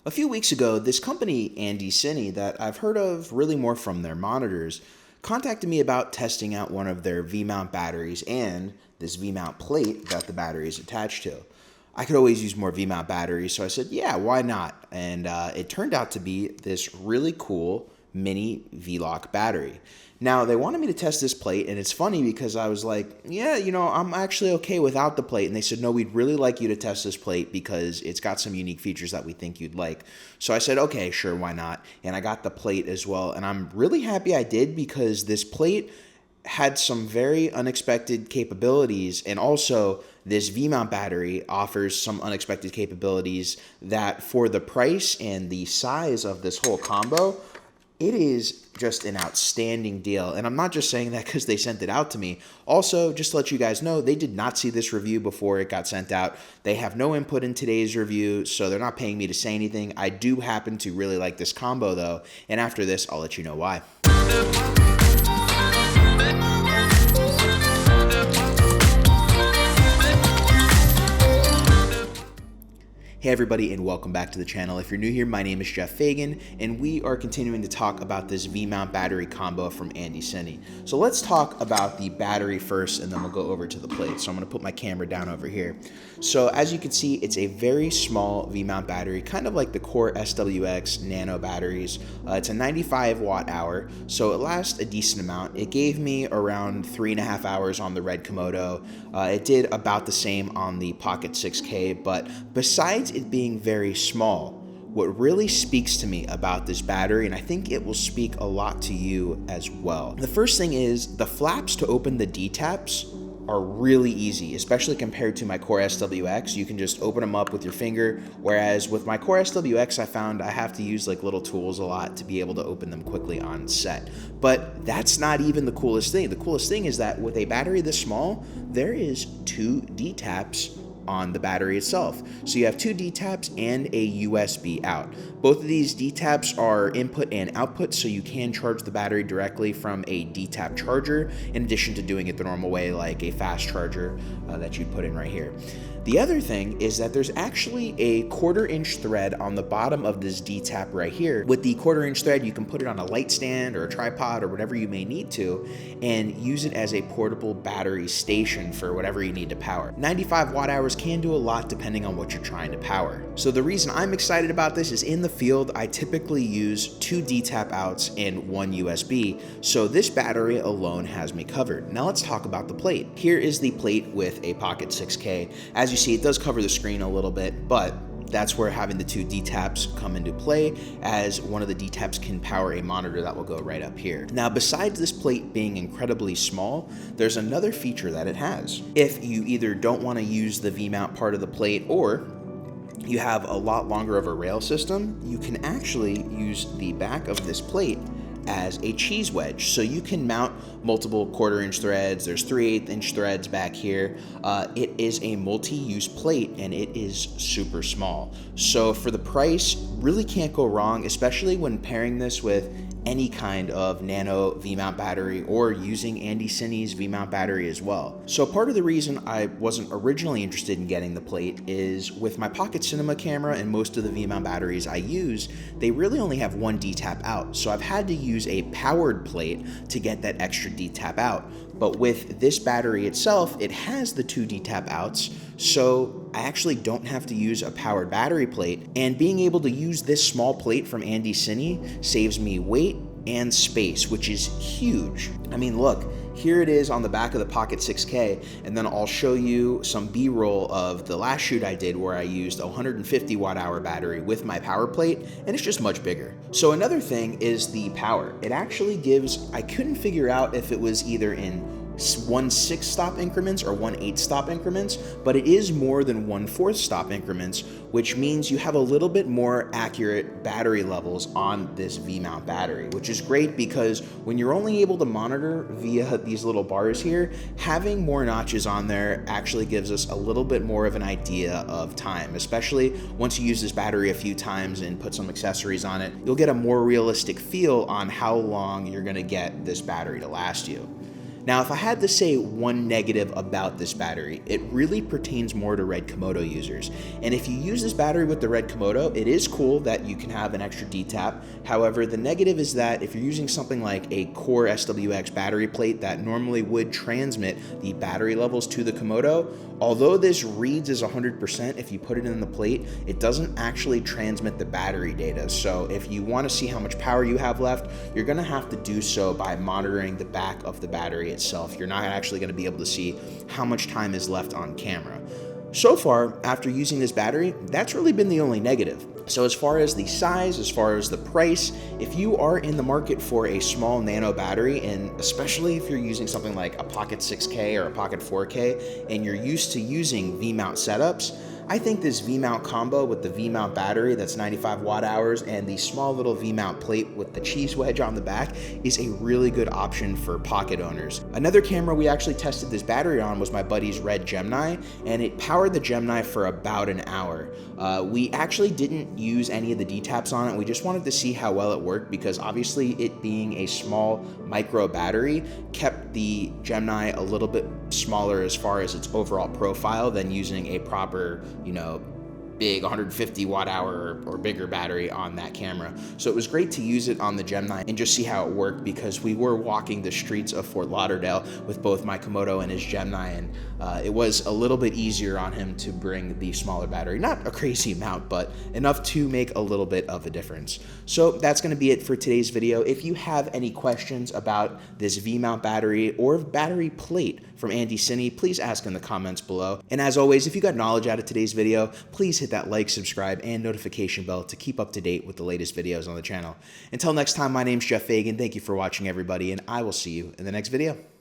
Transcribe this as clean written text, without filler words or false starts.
A few weeks ago, this company, ANDYCINE, that I've heard of really more from their monitors, contacted me about testing out one of their V-mount batteries and this V-mount plate that the battery is attached to. I could always use more V-mount batteries, so I said, yeah, why not? And it turned out to be this really cool mini V-lock battery. Now, they wanted me to test this plate, and it's funny because I was like, yeah, I'm actually okay without the plate. And they said, no, we'd really like you to test this plate because it's got some unique features that we think you'd like. So I said, okay, sure, why not? And I got the plate as well. And I'm really happy I did because this plate had some very unexpected capabilities, and also this V-mount battery offers some unexpected capabilities that for the price and the size of this whole combo, it is just an outstanding deal. And I'm not just saying that because they sent it out to me. Also, just to let you guys know, they did not see this review before it got sent out. They have no input in today's review, so they're not paying me to say anything. I do happen to really like this combo though, and after this, I'll let you know why. Hey everybody, and welcome back to the channel. If you're new here, my name is Geoff Fagien, and we are continuing to talk about this V-mount battery combo from ANDYCINE. So let's talk about the battery first, and then we'll go over to the plate. So I'm gonna put my camera down over here. So as you can see, it's a very small V-mount battery, kind of like the Core SWX Nano batteries. It's a 95 watt hour, so it lasts a decent amount. It gave me around 3.5 hours on the red Komodo. It did about the same on the Pocket 6K, but besides it being very small, what really speaks to me about this battery, and I think it will speak a lot to you as well. The first thing is the flaps to open the DTAPs are really easy, especially compared to my Core SWX. You can just open them up with your finger, whereas with my Core SWX, I found I have to use like little tools a lot to be able to open them quickly on set. But that's not even the coolest thing. The coolest thing is that with a battery this small, there is 2 DTAPs on the battery itself. So you have 2 DTAPs and a USB out. Both of these DTAPs are input and output, so you can charge the battery directly from a DTAP charger, in addition to doing it the normal way like a fast charger that you'd put in right here. The other thing is that there's actually a 1/4-inch thread on the bottom of this DTAP right here. With the 1/4-inch thread, you can put it on a light stand or a tripod or whatever you may need to, and use it as a portable battery station for whatever you need to power. 95 watt hours can do a lot depending on what you're trying to power. So the reason I'm excited about this is in the field, I typically use 2 DTAP outs and 1 USB. So this battery alone has me covered. Now let's talk about the plate. Here is the plate with a Pocket 6K. As you see, it does cover the screen a little bit, but that's where having the 2 DTAPs come into play, as one of the DTAPs can power a monitor that will go right up here. Now, besides this plate being incredibly small, there's another feature that it has. If you either don't want to use the V-mount part of the plate, or you have a lot longer of a rail system, you can actually use the back of this plate as a cheese wedge. So you can mount multiple 1/4-inch threads. There's 3/8-inch threads back here. It is a multi-use plate, and it is super small. So for the price, really can't go wrong, especially when pairing this with any kind of nano V-mount battery or using ANDYCINE's V-mount battery as well. So part of the reason I wasn't originally interested in getting the plate is with my Pocket Cinema camera and most of the V-mount batteries I use, they really only have 1 DTAP out. So I've had to use a powered plate to get that extra DTAP out. But with this battery itself, it has the 2 DTAP outs, so I actually don't have to use a powered battery plate, and being able to use this small plate from ANDYCINE saves me weight and space, which is huge. I mean, look, here it is on the back of the Pocket 6K, and then I'll show you some B-roll of the last shoot I did where I used a 150 watt hour battery with my power plate, and it's just much bigger. So another thing is the power. It actually gives, I couldn't figure out if it was either in 1 6-stop increments or 1 8-stop increments, but it is more than 1 4-stop increments, which means you have a little bit more accurate battery levels on this V-mount battery, which is great because when you're only able to monitor via these little bars here, having more notches on there actually gives us a little bit more of an idea of time, especially once you use this battery a few times and put some accessories on it. You'll get a more realistic feel on how long you're gonna get this battery to last you. Now, if I had to say one negative about this battery, it really pertains more to red Komodo users. And if you use this battery with the red Komodo, it is cool that you can have an extra DTAP. However, the negative is that if you're using something like a Core SWX battery plate that normally would transmit the battery levels to the Komodo, although this reads as 100%, if you put it in the plate, it doesn't actually transmit the battery data. So if you want to see how much power you have left, you're going to have to do so by monitoring the back of the battery itself. You're not actually going to be able to see how much time is left on camera. So far, after using this battery, that's really been the only negative. So as far as the size, as far as the price, if you are in the market for a small nano battery, and especially if you're using something like a Pocket 6K or a Pocket 4K, and you're used to using V-mount setups, I think this V-mount combo with the V-mount battery that's 95 watt hours and the small little V-mount plate with the cheese wedge on the back is a really good option for pocket owners. Another camera we actually tested this battery on was my buddy's red Gemini, and it powered the Gemini for about an hour. We actually didn't use any of the DTAPs on it. We just wanted to see how well it worked because obviously it being a small micro battery kept the Gemini a little bit smaller as far as its overall profile than using a proper, big 150 watt hour or bigger battery on that camera. So it was great to use it on the Gemini and just see how it worked because we were walking the streets of Fort Lauderdale with both my Komodo and his Gemini, and it was a little bit easier on him to bring the smaller battery. Not a crazy amount, but enough to make a little bit of a difference. So that's going to be it for today's video. If you have any questions about this V-mount battery or battery plate from ANDYCINE, please ask in the comments below. And as always, if you got knowledge out of today's video, please hit that like, subscribe, and notification bell to keep up to date with the latest videos on the channel. Until next time, my name's Geoff Fagien. Thank you for watching, everybody, and I will see you in the next video.